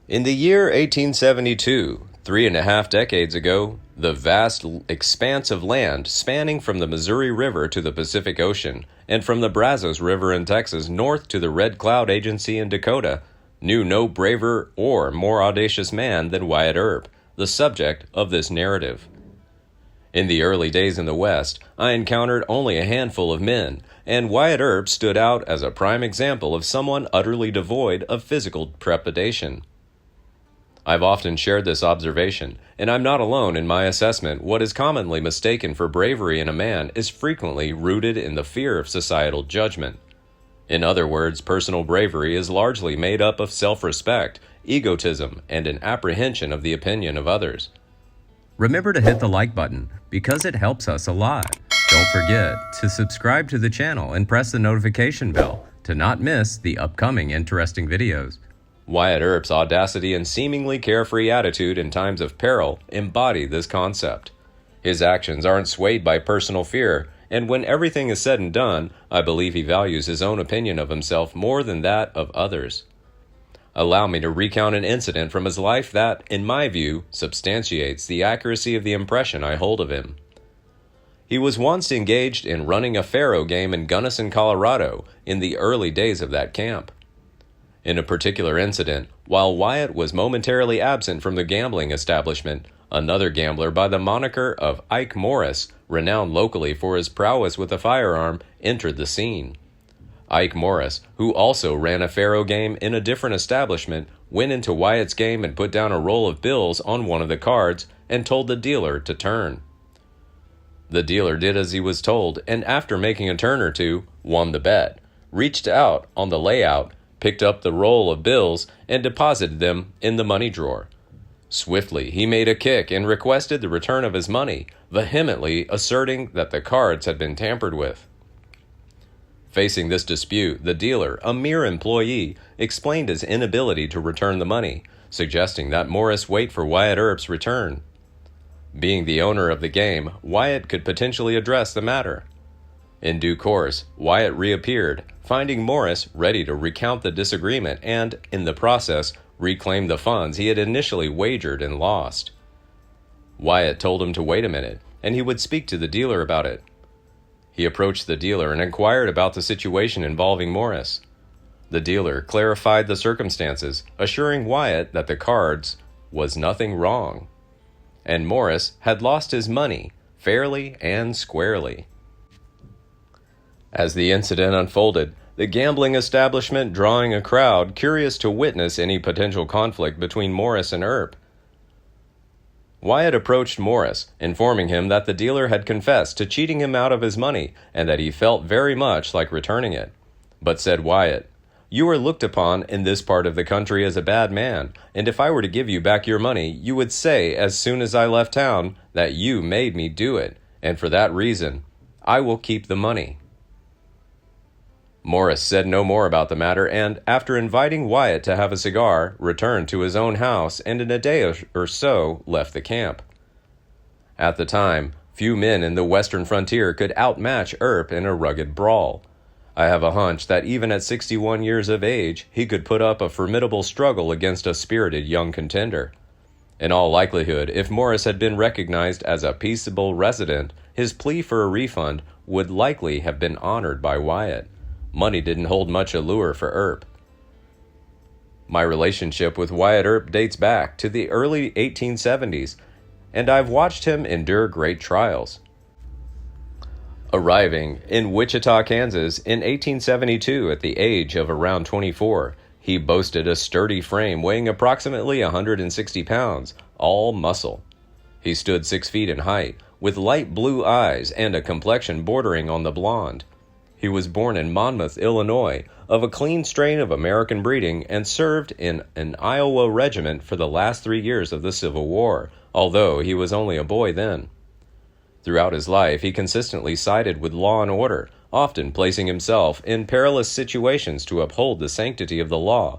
In the year 1872, 3.5 decades ago, the vast expanse of land spanning from the Missouri River to the Pacific Ocean and from the Brazos River in Texas north to the Red Cloud Agency in Dakota knew no braver or more audacious man than Wyatt Earp, the subject of this narrative. In the early days in the West, I encountered only a handful of men, and Wyatt Earp stood out as a prime example of someone utterly devoid of physical trepidation. I've often shared this observation, and I'm not alone in my assessment. What is commonly mistaken for bravery in a man is frequently rooted in the fear of societal judgment. In other words, personal bravery is largely made up of self-respect, egotism, and an apprehension of the opinion of others. Remember to hit the like button because it helps us a lot. Don't forget to subscribe to the channel and press the notification bell to not miss the upcoming interesting videos. Wyatt Earp's audacity and seemingly carefree attitude in times of peril embody this concept. His actions aren't swayed by personal fear, and when everything is said and done, I believe he values his own opinion of himself more than that of others. Allow me to recount an incident from his life that, in my view, substantiates the accuracy of the impression I hold of him. He was once engaged in running a faro game in Gunnison, Colorado, in the early days of that camp. In a particular incident, while Wyatt was momentarily absent from the gambling establishment, another gambler by the moniker of Ike Morris, renowned locally for his prowess with a firearm, entered the scene. Ike Morris, who also ran a faro game in a different establishment, went into Wyatt's game and put down a roll of bills on one of the cards and told the dealer to turn. The dealer did as he was told, and after making a turn or two, won the bet, reached out on the layout, picked up the roll of bills, and deposited them in the money drawer. Swiftly, he made a kick and requested the return of his money, vehemently asserting that the cards had been tampered with. Facing this dispute, the dealer, a mere employee, explained his inability to return the money, suggesting that Morris wait for Wyatt Earp's return. Being the owner of the game, Wyatt could potentially address the matter. In due course, Wyatt reappeared, finding Morris ready to recount the disagreement and, in the process, reclaim the funds he had initially wagered and lost. Wyatt told him to wait a minute, and he would speak to the dealer about it. He approached the dealer and inquired about the situation involving Morris. The dealer clarified the circumstances, assuring Wyatt that the cards was nothing wrong, and Morris had lost his money, fairly and squarely. As the incident unfolded, the gambling establishment drawing a crowd curious to witness any potential conflict between Morris and Earp. Wyatt approached Morris, informing him that the dealer had confessed to cheating him out of his money and that he felt very much like returning it. But said Wyatt, "You are looked upon in this part of the country as a bad man, and if I were to give you back your money, you would say as soon as I left town that you made me do it, and for that reason, I will keep the money." Morris said no more about the matter and, after inviting Wyatt to have a cigar, returned to his own house and in a day or so left the camp. At the time, few men in the western frontier could outmatch Earp in a rugged brawl. I have a hunch that even at 61 years of age, he could put up a formidable struggle against a spirited young contender. In all likelihood, if Morris had been recognized as a peaceable resident, his plea for a refund would likely have been honored by Wyatt. Money didn't hold much allure for Earp. My relationship with Wyatt Earp dates back to the early 1870s, and I've watched him endure great trials. Arriving in Wichita, Kansas in 1872 at the age of around 24, he boasted a sturdy frame weighing approximately 160 pounds, all muscle. He stood 6 feet in height, with light blue eyes and a complexion bordering on the blonde. He was born in Monmouth, Illinois, of a clean strain of American breeding and served in an Iowa regiment for the last 3 years of the Civil War, although he was only a boy then. Throughout his life, he consistently sided with law and order, often placing himself in perilous situations to uphold the sanctity of the law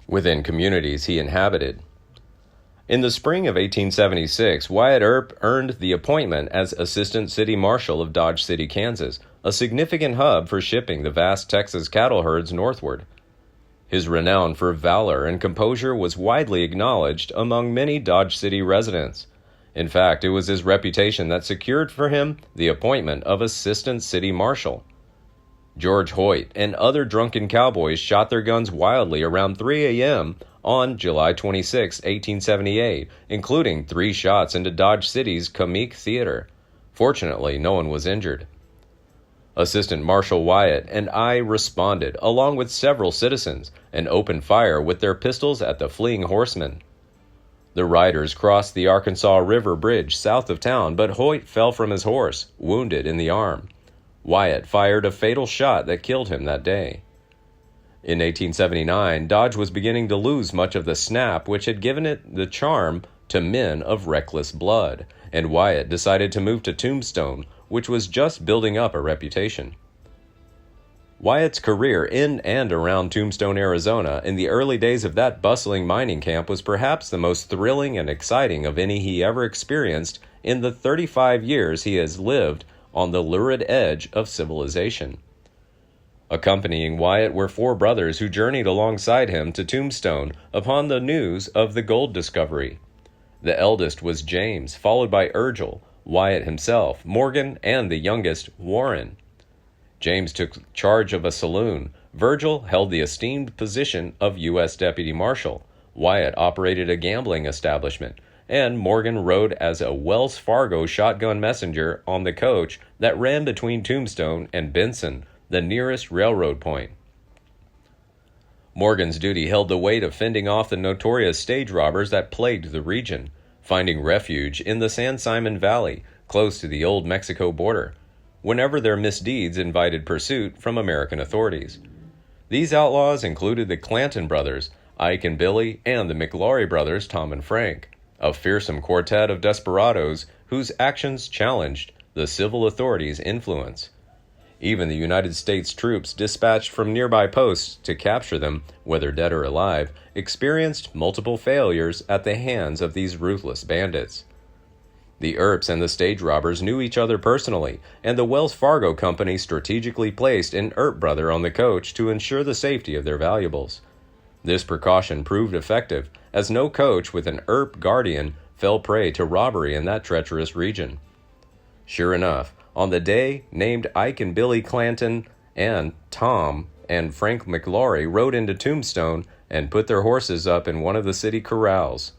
within communities he inhabited. In the spring of 1876, Wyatt Earp earned the appointment as Assistant City Marshal of Dodge City, Kansas, a significant hub for shipping the vast Texas cattle herds northward. His renown for valor and composure was widely acknowledged among many Dodge City residents. In fact, it was his reputation that secured for him the appointment of Assistant City Marshal. George Hoyt and other drunken cowboys shot their guns wildly around 3 a.m. on July 26, 1878, including 3 shots into Dodge City's Comique Theater. Fortunately, no one was injured. Assistant Marshal Wyatt and I responded, along with several citizens, and opened fire with their pistols at the fleeing horsemen. The riders crossed the Arkansas River Bridge south of town, but Hoyt fell from his horse, wounded in the arm. Wyatt fired a fatal shot that killed him that day. In 1879, Dodge was beginning to lose much of the snap which had given it the charm to men of reckless blood, and Wyatt decided to move to Tombstone, which was just building up a reputation. Wyatt's career in and around Tombstone, Arizona, in the early days of that bustling mining camp was perhaps the most thrilling and exciting of any he ever experienced in the 35 years he has lived on the lurid edge of civilization. Accompanying Wyatt were 4 brothers who journeyed alongside him to Tombstone upon the news of the gold discovery. The eldest was James, followed by Urgel, Wyatt himself, Morgan, and the youngest, Warren. James took charge of a saloon. Virgil held the esteemed position of U.S. Deputy Marshal. Wyatt operated a gambling establishment, and Morgan rode as a Wells Fargo shotgun messenger on the coach that ran between Tombstone and Benson, the nearest railroad point. Morgan's duty held the weight of fending off the notorious stage robbers that plagued the region, finding refuge in the San Simon Valley, close to the old Mexico border, whenever their misdeeds invited pursuit from American authorities. These outlaws included the Clanton brothers, Ike and Billy, and the McLaury brothers, Tom and Frank, a fearsome quartet of desperados whose actions challenged the civil authorities' influence. Even the United States troops dispatched from nearby posts to capture them, whether dead or alive, experienced multiple failures at the hands of these ruthless bandits. The Earps and the stage robbers knew each other personally, and the Wells Fargo company strategically placed an Earp brother on the coach to ensure the safety of their valuables. This precaution proved effective, as no coach with an Earp guardian fell prey to robbery in that treacherous region. Sure enough, on the day named Ike and Billy Clanton and Tom and Frank McLaury rode into Tombstone and put their horses up in one of the city corrals.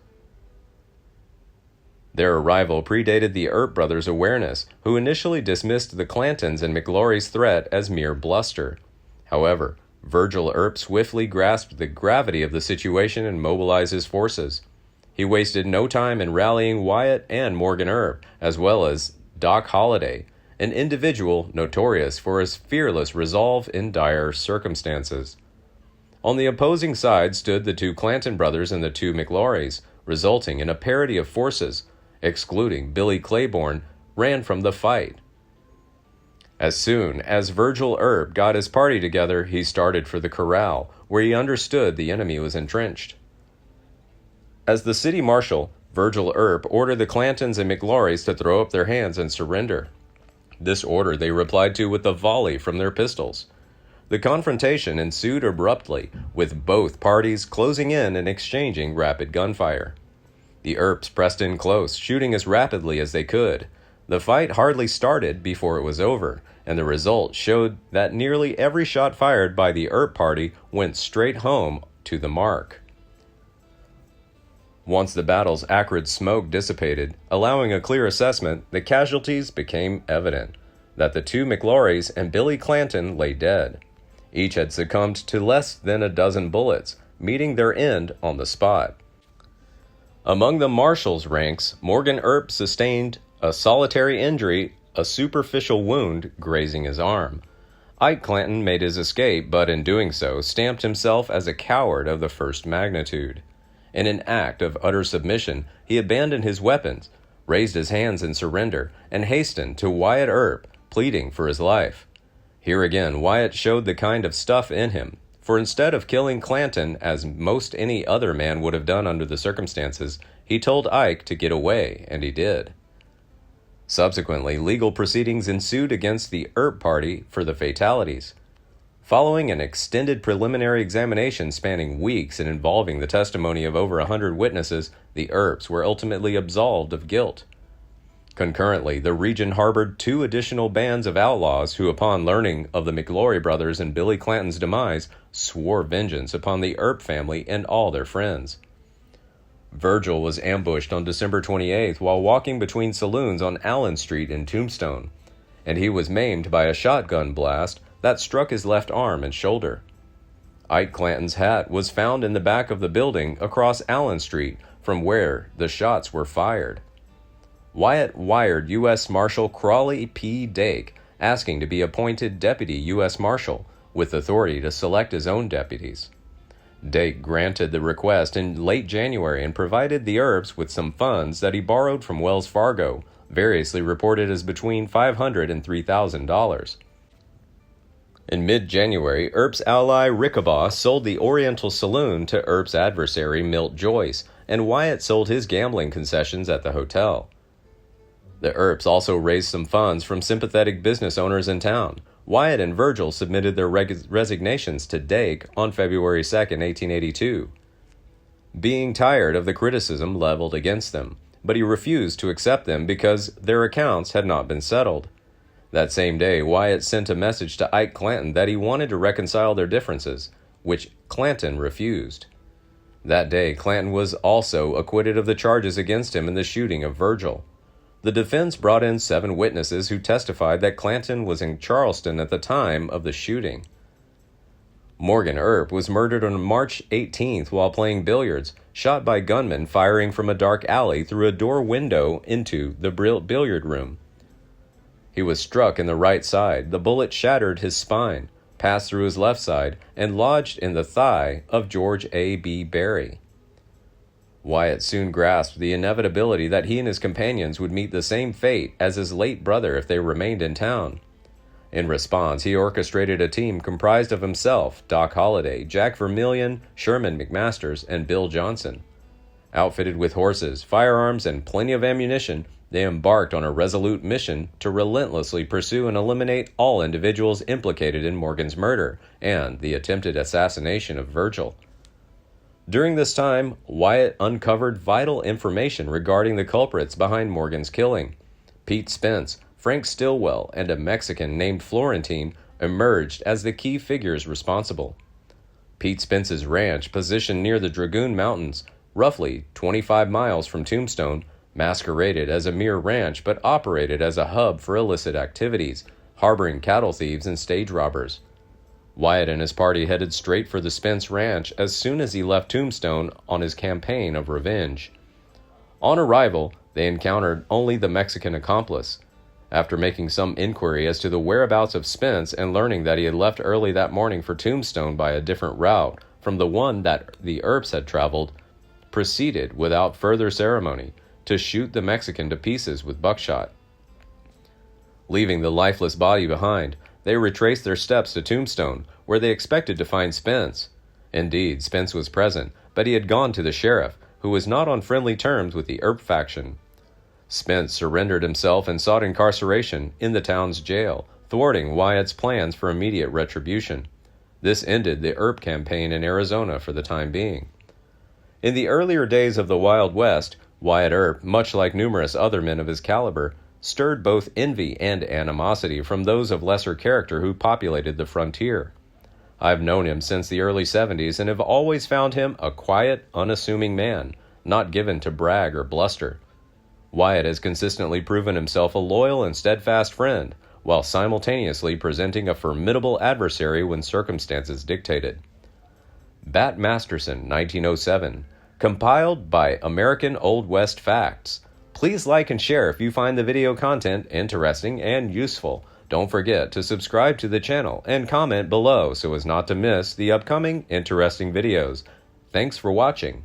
Their arrival predated the Earp brothers' awareness, who initially dismissed the Clantons and McLaury's threat as mere bluster. However, Virgil Earp swiftly grasped the gravity of the situation and mobilized his forces. He wasted no time in rallying Wyatt and Morgan Earp, as well as Doc Holliday, an individual notorious for his fearless resolve in dire circumstances. On the opposing side stood the 2 Clanton brothers and the 2 McLaurys, resulting in a parity of forces. Excluding Billy Claiborne, ran from the fight. As soon as Virgil Earp got his party together, he started for the corral, where he understood the enemy was entrenched. As the city marshal, Virgil Earp ordered the Clantons and McLaurys to throw up their hands and surrender. This order they replied to with a volley from their pistols. The confrontation ensued abruptly, with both parties closing in and exchanging rapid gunfire. The Earps pressed in close, shooting as rapidly as they could. The fight hardly started before it was over, and the result showed that nearly every shot fired by the Earp party went straight home to the mark. Once the battle's acrid smoke dissipated, allowing a clear assessment, the casualties became evident, that the 2 McLaurys and Billy Clanton lay dead. Each had succumbed to less than a dozen bullets, meeting their end on the spot. Among the marshal's ranks, Morgan Earp sustained a solitary injury, a superficial wound grazing his arm. Ike Clanton made his escape, but in doing so, stamped himself as a coward of the first magnitude. In an act of utter submission, he abandoned his weapons, raised his hands in surrender, and hastened to Wyatt Earp, pleading for his life. Here again, Wyatt showed the kind of stuff in him, for instead of killing Clanton, as most any other man would have done under the circumstances, he told Ike to get away, and he did. Subsequently, legal proceedings ensued against the Earp party for the fatalities. Following an extended preliminary examination spanning weeks and involving the testimony of over 100 witnesses, the Earps were ultimately absolved of guilt. Concurrently, the region harbored 2 additional bands of outlaws who, upon learning of the McLaury brothers and Billy Clanton's demise, swore vengeance upon the Earp family and all their friends. Virgil was ambushed on December 28th while walking between saloons on Allen Street in Tombstone, and he was maimed by a shotgun blast that struck his left arm and shoulder. Ike Clanton's hat was found in the back of the building across Allen Street from where the shots were fired. Wyatt wired U.S. Marshal Crawley P. Dake, asking to be appointed Deputy U.S. Marshal, with authority to select his own deputies. Dake granted the request in late January and provided the Earps with some funds that he borrowed from Wells Fargo, variously reported as between $500 and $3,000. In mid-January, Earp's ally Rickabaugh sold the Oriental Saloon to Earp's adversary Milt Joyce, and Wyatt sold his gambling concessions at the hotel. The Earps also raised some funds from sympathetic business owners in town. Wyatt and Virgil submitted their resignations to Dake on February 2, 1882, being tired of the criticism leveled against them, but he refused to accept them because their accounts had not been settled. That same day, Wyatt sent a message to Ike Clanton that he wanted to reconcile their differences, which Clanton refused. That day, Clanton was also acquitted of the charges against him in the shooting of Virgil. The defense brought in 7 witnesses who testified that Clanton was in Charleston at the time of the shooting. Morgan Earp was murdered on March 18th while playing billiards, shot by gunmen firing from a dark alley through a door window into the billiard room. He was struck in the right side. The bullet shattered his spine, passed through his left side, and lodged in the thigh of George A. B. Berry. Wyatt soon grasped the inevitability that he and his companions would meet the same fate as his late brother if they remained in town. In response, he orchestrated a team comprised of himself, Doc Holliday, Jack Vermillion, Sherman McMasters, and Bill Johnson. Outfitted with horses, firearms, and plenty of ammunition, they embarked on a resolute mission to relentlessly pursue and eliminate all individuals implicated in Morgan's murder and the attempted assassination of Virgil. During this time, Wyatt uncovered vital information regarding the culprits behind Morgan's killing. Pete Spence, Frank Stillwell, and a Mexican named Florentine emerged as the key figures responsible. Pete Spence's ranch, positioned near the Dragoon Mountains, roughly 25 miles from Tombstone, masqueraded as a mere ranch but operated as a hub for illicit activities, harboring cattle thieves and stage robbers. Wyatt and his party headed straight for the Spence Ranch as soon as he left Tombstone on his campaign of revenge. On arrival, they encountered only the Mexican accomplice. After making some inquiry as to the whereabouts of Spence and learning that he had left early that morning for Tombstone by a different route from the one that the Earps had traveled, proceeded without further ceremony to shoot the Mexican to pieces with buckshot. Leaving the lifeless body behind, they retraced their steps to Tombstone, where they expected to find Spence. Indeed, Spence was present, but he had gone to the sheriff, who was not on friendly terms with the Earp faction. Spence surrendered himself and sought incarceration in the town's jail, thwarting Wyatt's plans for immediate retribution. This ended the Earp campaign in Arizona for the time being. In the earlier days of the Wild West, Wyatt Earp, much like numerous other men of his caliber, stirred both envy and animosity from those of lesser character who populated the frontier. I've known him since the early 70s and have always found him a quiet, unassuming man, not given to brag or bluster. Wyatt has consistently proven himself a loyal and steadfast friend, while simultaneously presenting a formidable adversary when circumstances dictated. Bat Masterson, 1907, compiled by American Old West Facts. Please like and share if you find the video content interesting and useful. Don't forget to subscribe to the channel and comment below so as not to miss the upcoming interesting videos. Thanks for watching.